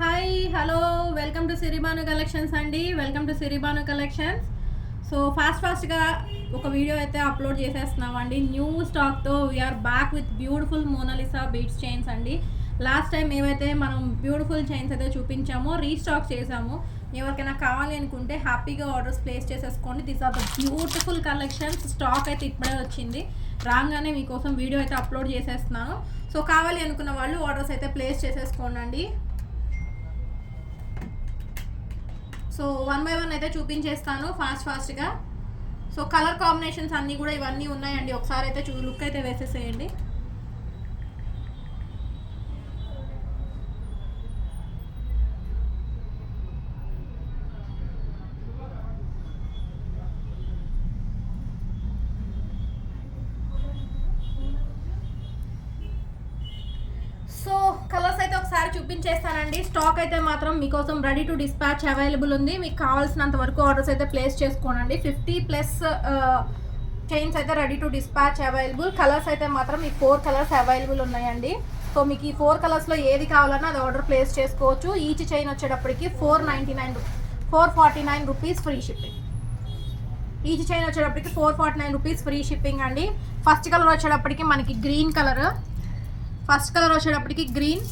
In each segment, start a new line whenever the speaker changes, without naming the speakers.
Hi hello welcome to Siribanu collections అండి. Welcome to Siribanu collections. So ఫాస్ట్గా ఒక వీడియో అయితే అప్లోడ్ చేసేస్తున్నామండి. న్యూ స్టాక్తో we're back with beautiful Monalisa beads chains అండి. లాస్ట్ టైం ఏవైతే మనం బ్యూటిఫుల్ చైన్స్ అయితే చూపించామో రీస్టాక్ చేసాము. ఎవరికైనా కావాలి అనుకుంటే హ్యాపీగా ఆర్డర్స్ ప్లేస్ చేసేసుకోండి. These are the beautiful collections. Stock అయితే ఇప్పుడే వచ్చింది. రాగానే మీకోసం వీడియో అయితే అప్లోడ్ చేసేస్తున్నాను. సో కావాలి అనుకున్న వాళ్ళు ఆర్డర్స్ అయితే ప్లేస్ చేసేసుకోండి. సో 1 by 1 అయితే చూపించేస్తాను ఫాస్ట్గా. సో కలర్ కాంబినేషన్స్ అన్నీ కూడా ఇవన్నీ ఉన్నాయండి. ఒకసారి అయితే లుక్ అయితే వేసేసేయండి. సో కలర్స్ అయితే ఒకసారి చూపించేస్తానండి. స్టాక్ అయితే మాత్రం మీకోసం రెడీ టు డిస్పాచ్ అవైలబుల్ ఉంది. మీకు కావాల్సినంత వరకు ఆర్డర్స్ అయితే ప్లేస్ చేసుకోనండి. 50+ చైన్స్ అయితే ready to dispatch available. Colours అయితే మాత్రం ఈ 4 కలర్స్ అవైలబుల్ ఉన్నాయండి. సో మీకు ఈ 4 కలర్స్లో ఏది కావాలన్నా అది ఆర్డర్ ప్లేస్ చేసుకోవచ్చు. ఈచ్ చైన్ వచ్చేటప్పటికి 449 rupees free shipping. Each chain వచ్చేటప్పటికి 449 రూపీస్ ఫ్రీ షిప్పింగ్ అండి. ఫస్ట్ కలర్ వచ్చేటప్పటికి మనకి గ్రీన్ కలర్. గ్రీన్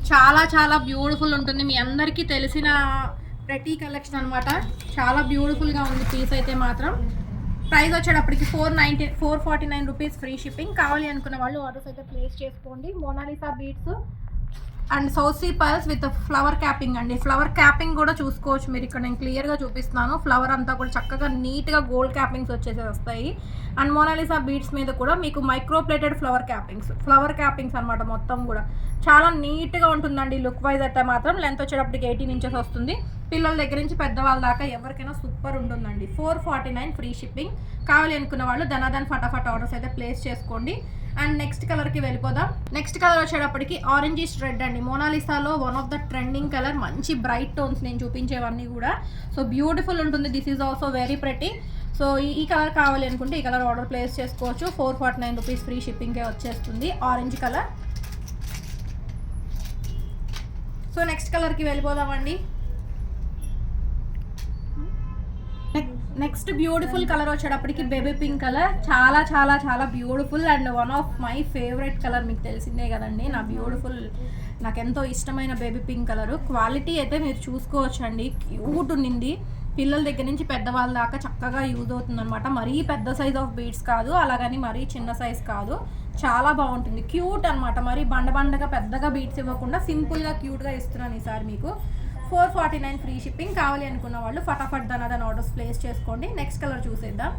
చాలా బ్యూటిఫుల్ ఉంటుంది. మీ అందరికీ తెలిసిన ప్రతి కలెక్షన్ అనమాట. చాలా బ్యూటిఫుల్గా ఉంది పీస్ అయితే మాత్రం. ప్రైస్ వచ్చేటప్పటికి 449 రూపీస్ ఫ్రీ షిప్పింగ్. కావాలి అనుకున్న వాళ్ళు ఆర్డర్స్ అయితే ప్లేస్ చేసుకోండి. మోనాలిసా బీడ్స్ అండ్ సౌసీ పర్ల్స్ విత్ ఫ్లవర్ క్యాపింగ్ అండి. ఫ్లవర్ క్యాపింగ్ కూడా చూసుకోవచ్చు మీరు. ఇక్కడ నేను క్లియర్గా చూపిస్తున్నాను. ఫ్లవర్ అంతా కూడా చక్కగా నీట్గా గోల్డ్ క్యాపింగ్స్ వస్తాయి. అండ్ మోనాలిసా బీడ్స్ మీద కూడా మీకు మైక్రోప్లేటెడ్ ఫ్లవర్ క్యాపింగ్స్ అనమాట. మొత్తం కూడా చాలా నీట్గా ఉంటుందండి. లుక్ వైజ్ అయితే మాత్రం లెంత్ వచ్చేటప్పటికి 18 ఇంచెస్ వస్తుంది. పిల్లల దగ్గర నుంచి పెద్దవాళ్ళ దాకా ఎవరికైనా సూపర్ ఉంటుందండి. 449 ఫ్రీ షిప్పింగ్. కావాలి అనుకున్న వాళ్ళు ధనాధన్ ఫటాఫట్ ఆర్డర్స్ అయితే ప్లేస్ చేసుకోండి. అండ్ నెక్స్ట్ కలర్కి వెళ్ళిపోదాం. నెక్స్ట్ కలర్ వచ్చేటప్పటికి ఆరెంజిష్ రెడ్ అండి. మోనాలిసాలో one of the trending colour. మంచి బ్రైట్ టోన్స్ నేను చూపించేవన్నీ కూడా. సో బ్యూటిఫుల్ ఉంటుంది. This is also very pretty. So ఈ కలర్ కావాలి అనుకుంటే ఈ కలర్ ఆర్డర్ ప్లేస్ చేసుకోవచ్చు. 449 రూపీస్ ఫ్రీ షిప్పింగ్కే వచ్చేస్తుంది. Orange colour. సో నెక్స్ట్ కలర్కి వెళ్ళిపోదామండి. నెక్స్ట్ బ్యూటిఫుల్ కలర్ వచ్చేటప్పటికి బేబీ పింక్ కలర్. చాలా beautiful and one of my favourite colour. మీకు తెలిసిందే కదండి నాకు ఎంతో ఇష్టమైన బేబీ పింక్ కలర్. క్వాలిటీ అయితే మీరు చూసుకోవచ్చు అండి. క్యూట్ ఉండింది. పిల్లల దగ్గర నుంచి పెద్దవాళ్ళ దాకా చక్కగా యూజ్ అవుతుంది అనమాట. మరీ పెద్ద సైజ్ ఆఫ్ బీడ్స్ కాదు, అలాగని మరీ చిన్న సైజ్ కాదు. చాలా బాగుంటుంది. క్యూట్ అనమాట. మరీ బండగా పెద్దగా బీడ్స్ ఇవ్వకుండా సింపుల్గా క్యూట్గా ఇస్తున్నాను ఈసారి మీకు. 449 ఫ్రీ షిప్పింగ్. కావాలి అనుకున్న వాళ్ళు ఫటాఫట్ ధనాధన్ ఆర్డర్స్ ప్లేస్ చేసుకోండి. నెక్స్ట్ కలర్ చూసేద్దాం.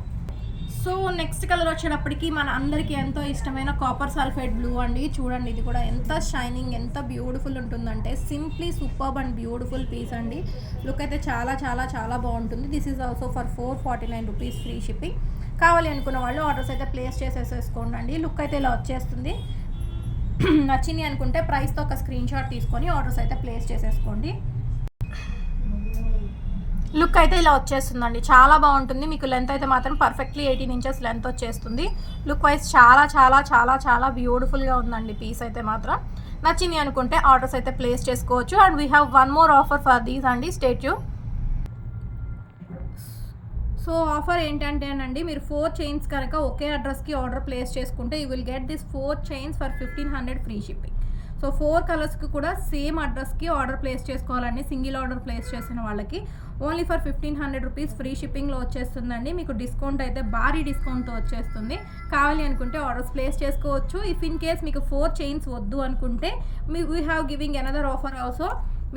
సో నెక్స్ట్ కలర్ వచ్చేటప్పటికి మన అందరికీ ఎంతో ఇష్టమైన కాపర్ సల్ఫేట్ బ్లూ అండి. చూడండి ఇది కూడా ఎంత షైనింగ్, ఎంత బ్యూటిఫుల్ ఉంటుందంటే simply superb and beautiful piece అండి. లుక్ అయితే చాలా బాగుంటుంది. This is also for 449 rupees free shipping. కావాలి అనుకున్న వాళ్ళు ఆర్డర్స్ అయితే ప్లేస్ చేసేసుకోండి అండి. లుక్ అయితే ఇలా వచ్చేస్తుంది. నచ్చింది అనుకుంటే ప్రైస్తో ఒక స్క్రీన్ షాట్ తీసుకొని ఆర్డర్స్ అయితే ప్లేస్ చేసేసుకోండి. లుక్ అయితే ఇలా వచ్చేస్తుందండి. చాలా బాగుంటుంది. మీకు లెంత్ అయితే మాత్రం పర్ఫెక్ట్లీ 18 ఇంచెస్ లెంత్ వచ్చేస్తుంది. లుక్ వైజ్ చాలా బ్యూటిఫుల్గా ఉందండి పీస్ అయితే మాత్రం. నచ్చింది అనుకుంటే ఆర్డర్స్ అయితే ప్లేస్ చేసుకోవచ్చు. And we have one more offer for these అండి. Stay tune. సో ఆఫర్ ఏంటంటేనండి, మీరు 4 చైన్స్ కనుక ఒకే అడ్రస్కి ఆర్డర్ ప్లేస్ చేసుకుంటే you will get this 4 chains for 1500 free shipping. So 4 కలర్స్కి కూడా సేమ్ అడ్రస్కి ఆర్డర్ ప్లేస్ చేసుకోవాలండి. సింగిల్ ఆర్డర్ ప్లేస్ చేసిన వాళ్ళకి ఓన్లీ ఫర్ 1500 రూపీస్ ఫ్రీ షిప్పింగ్లో వచ్చేస్తుందండి. మీకు డిస్కౌంట్ అయితే భారీ డిస్కౌంట్తో వచ్చేస్తుంది. కావాలి అనుకుంటే ఆర్డర్స్ ప్లేస్ చేసుకోవచ్చు. ఇఫ్ ఇన్ కేస్ మీకు 4 చైన్స్ వద్దు అనుకుంటే we have giving another offer also.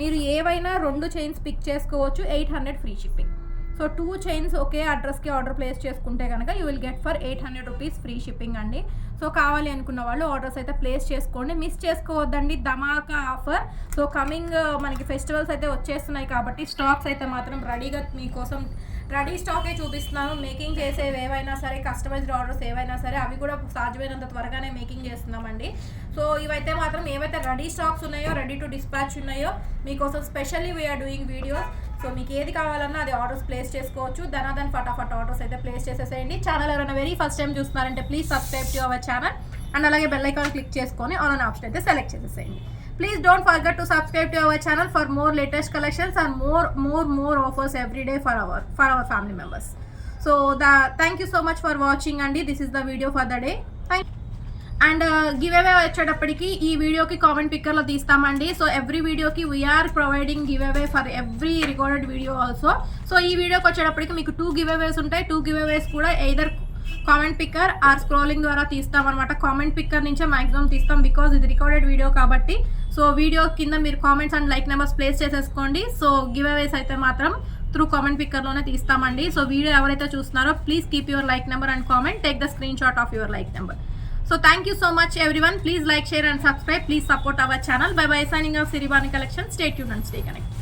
మీరు ఏవైనా 2 చైన్స్ పిక్ చేసుకోవచ్చు. 800 ఫ్రీ షిప్పింగ్. సో 2 చైన్స్ ఒకే అడ్రస్కి ఆర్డర్ ప్లేస్ చేసుకుంటే కనుక you will get for 800 rupees free shipping అండి. సో కావాలి అనుకున్న వాళ్ళు ఆర్డర్స్ అయితే ప్లేస్ చేసుకోండి. మిస్ చేసుకోవద్దండి ధమాకా ఆఫర్. సో కమింగ్ మనకి ఫెస్టివల్స్ అయితే వచ్చేస్తున్నాయి కాబట్టి స్టాక్స్ అయితే మాత్రం రెడీగా మీకోసం రెడీ స్టాకే చూపిస్తున్నాను. మేకింగ్ చేసేవి ఏవైనా సరే, కస్టమైజ్డ్ ఆర్డర్స్ ఏవైనా సరే అవి కూడా సాధ్యమైనంత త్వరగానే మేకింగ్ చేస్తున్నామండి. సో ఇవైతే మాత్రం ఏవైతే రెడీ స్టాక్స్ ఉన్నాయో, రెడీ టు డిస్పాచ్ ఉన్నాయో మీకోసం specially we're doing videos. So మీకు ఏది కావాలన్నా అది ఆర్డర్స్ ప్లేస్ చేసుకోవచ్చు. ధనాధన్ ఫటాఫట్ ఆర్డర్స్ అయితే ప్లేస్ చేసేసేయండి. ఛానల్ ఎవరైనా వెరీ ఫస్ట్ టైం చూస్తున్నారంటే please subscribe to our channel and అలాగే బెల్ ఐకాన్ క్లిక్ చేసుకొని ఆల్ అనే ఆప్షన్ అయితే సెలెక్ట్ చేసేసేయండి. Please don't forget to subscribe to our channel for more latest collections and more offers every day for our family members. So thank you so much for watching Andy. This is the video for the day. And giveaway వచ్చేటప్పటికి ఈ వీడియోకి comment పిక్కర్లో తీస్తామండి. So every వీడియోకి we're providing giveaway for every recorded video also. So ఈ వీడియోకి వచ్చేటప్పటికి మీకు 2 గివ్ అవేస్ ఉంటాయి. 2 గివ్ అవేస్ కూడా either comment picker or scrolling ద్వారా తీస్తాం అనమాట. కామెంట్ పిక్కర్ నుంచే మ్యాక్సిమం తీస్తాం బికాజ్ ఇది రికార్డెడ్ వీడియో కాబట్టి. సో వీడియో కింద మీరు comments and like numbers place చేసేసుకోండి. సో గివ్ అవేస్ అయితే మాత్రం త్రూ కామెంట్ పిక్కర్లోనే తీస్తామండి. సో వీడియో ఎవరైతే చూస్తున్నారో please keep your like number and comment, take the screenshot of your like number. So thank you so much everyone. Please like, share and subscribe. Please support our channel. Bye bye. Signing off, Siribhanu Collections. Stay tuned and stay connected.